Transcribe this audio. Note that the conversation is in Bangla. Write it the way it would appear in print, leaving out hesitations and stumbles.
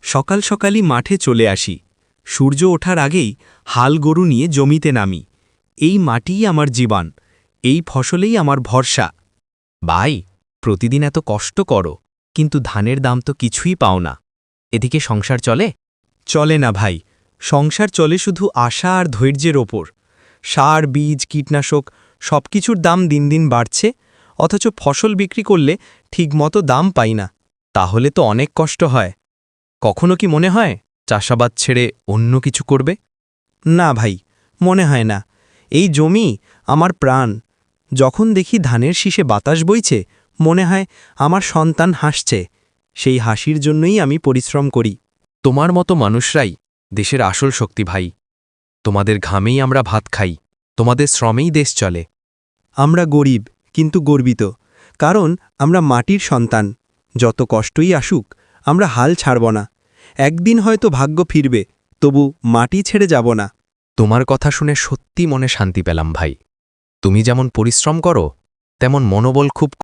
সকাল সকালই মাঠে চলে আসি। সূর্য ওঠার আগেই হাল গরু নিয়ে জমিতে নামি। এই মাটিই আমার জীবন, এই ফসলেই আমার ভরসা। ভাই, প্রতিদিন এত কষ্ট করো, কিন্তু ধানের দাম তো কিছুই পাও না। এদিকে সংসার চলে? চলে না ভাই, সংসার চলে শুধু আশা আর ধৈর্যের ওপর। সার, বীজ, কীটনাশক সবকিছুর দাম দিন দিন বাড়ছে, অথচ ফসল বিক্রি করলে ঠিকমতো দাম পাই না। তাহলে তো অনেক কষ্ট হয়। কখনো কি মনে হয় চাষাবাদ ছেড়ে অন্য কিছু করবে? না ভাই, মনে হয় না। এই জমি আমার প্রাণ। যখন দেখি ধানের শীষে বাতাস বইছে, মনে হয় আমার সন্তান হাসছে। সেই হাসির জন্যই আমি পরিশ্রম করি। তোমার মতো মানুষরাই দেশের আসল শক্তি ভাই। তোমাদের ঘামেই আমরা ভাত খাই, তোমাদের শ্রমেই দেশ চলে। আমরা গরিব কিন্তু গর্বিত, কারণ আমরা মাটির সন্তান। যত কষ্টই আসুক, আমরা হাল ছাড়ব না। একদিন হয়তো ভাগ্য ফিরবে, তবু মাটি ছেড়ে যাব না। তোমার কথা শুনে সত্যি মনে শান্তি পেলাম ভাই। তুমি যেমন পরিশ্রম করো, তেমন মনোবল খুব